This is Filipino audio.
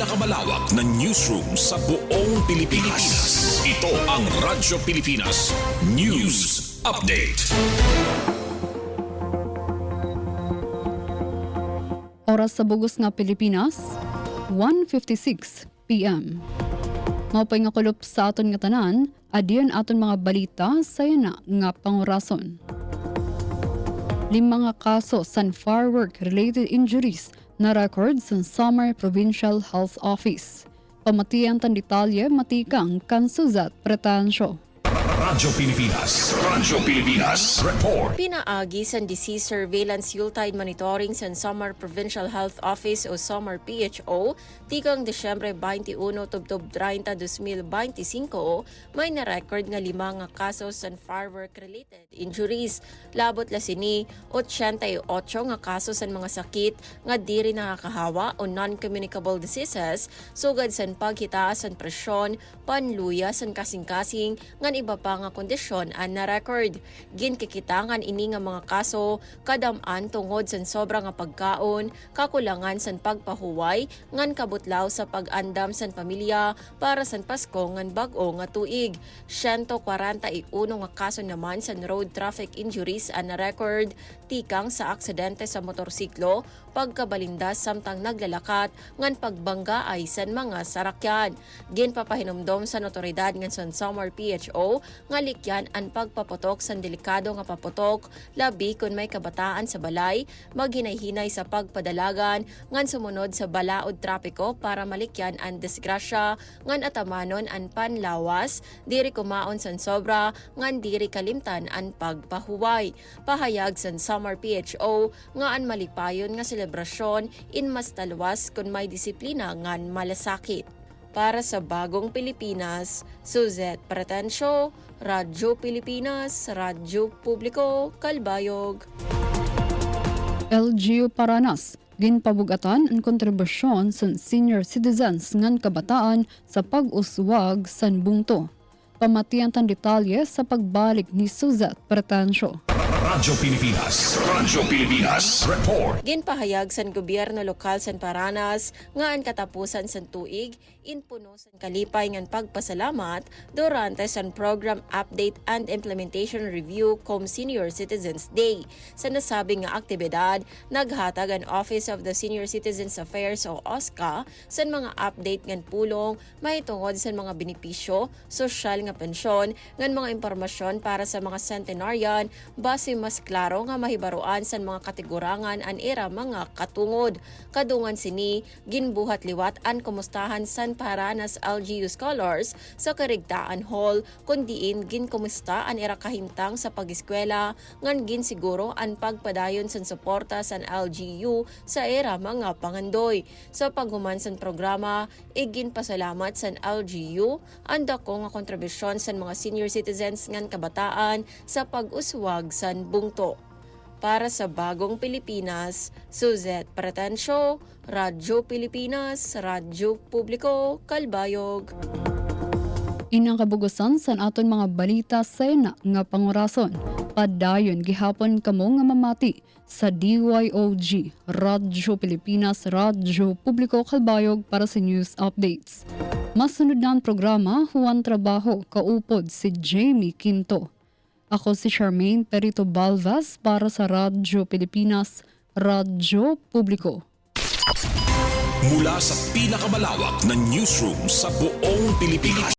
pinakamalawak na newsroom sa buong Pilipinas. Ito ang Radyo Pilipinas News Update. Oras sa bugos nga Pilipinas, 1:56 p.m. Maupay nga kulop sa aton nga tanan, adiyon aton mga balita sa yana nga pangurason. 5 nga kaso san firework-related injuries na record sa Samar Provincial Health Office. Pamatiyan tan detalye matikang kan Suzette Pretansyo. Radyo Pilipinas Report. Pinaagi sa Disease Surveillance Yuletide Monitoring sa Samar Provincial Health Office o Samar PHO, tikang Desyembre 21 tubtob 30, 2025, may na-record nga 5 nga kasos sa firework-related injuries. Labot la sini 88 nga kasos sa mga sakit nga diri nakakahawa o non-communicable diseases, sugad sa paghitaas sa presyon, panluya sa kasing-kasing, ngan iba pa nga kondisyon ang na-record. Ginkikitangan ini nga mga kaso kadaman tungod sa sobra nga pagkaon, kakulangan sa pagpahuway, ngan kabutlaw sa pag-andam sa pamilya para sa Pasko ngan bag-o nga tuig. 141 nga kaso naman sa road traffic injuries ang na-record, tikang sa aksidente sa motorsiklo, pagkabalindas samtang naglalakat, ngan pagbangga ay sa mga sarakyan. Ginpapahinumdom sa otoridad ngan sa Samar PHO nga likyan ang pagpaputok sa delikado nga paputok, labi kung may kabataan sa balay, maghinay-hinay sa pagpadalagan, ngan sumunod sa balaod trapiko para malikyan ang disgrasya, ngan atamanon ang panlawas, diri kumaon sa sobra, ngan diri kalimtan ang pagpahuway. Pahayag sa Samar PHO nga ang malipayon nga selebrasyon in mas talwas kung may disiplina ngan malasakit. Para sa Bagong Pilipinas, Suzette Pretansyo, Radyo Pilipinas, Radyo Publiko, Kalbayog. LGU Paranas, ginpabugatan ang kontribusyon sa senior citizens ngan kabataan sa pag-uswag sa bungto. Pamatiyan tan detalye sa pagbalik ni Suzette Pretansyo. Radyo Pilipinas Report. Ginpahayag sa gobyerno lokal sa Paranas nga ang katapusan sa tuig inpuno sa kalipay ngan pagpasalamat durante sa program update and implementation review kom Senior Citizens Day. Sa nasabing nga aktibidad, naghatag ang Office of the Senior Citizens Affairs o OSCA sa mga update ngan pulong mahitungod sa mga benepisyo, sosyal nga pensyon, ngan mga impormasyon para sa mga centenarian, base mas klaro nga mahibaruan sa mga kategorangan an era mga katungod. Kadungan sini, ginbuhat liwat an kumustahan san Paranas LGU Scholars sa Karigtaan Hall, kundiin ginkumusta an era kahimtang sa pag-eskwela, ngan ginsiguro an pagpadayon san suporta san LGU sa era mga pangandoy. Sa paghuman san programa, iginpasalamat san LGU ang dako nga kontribusyon san mga senior citizens ngan kabataan sa pag-uswag san bungto. Para sa Bagong Pilipinas, Suzette Pretansyo, Radyo Pilipinas, Radyo Publiko, Kalbayog. Inang kabugusan sa aton mga balita sa yana nga pangurason. Padayon gihapon kamo nga mamati sa DYOG, Radyo Pilipinas, Radyo Publiko, Kalbayog para sa news updates. Masunod na ang programa, huwan trabaho, kaupod si Jamie Quinto. Ako si Charmaine Perito Balvas para sa Radyo Pilipinas, Radyo Publiko. Mula sa pinakamalawak na newsroom sa buong Pilipinas.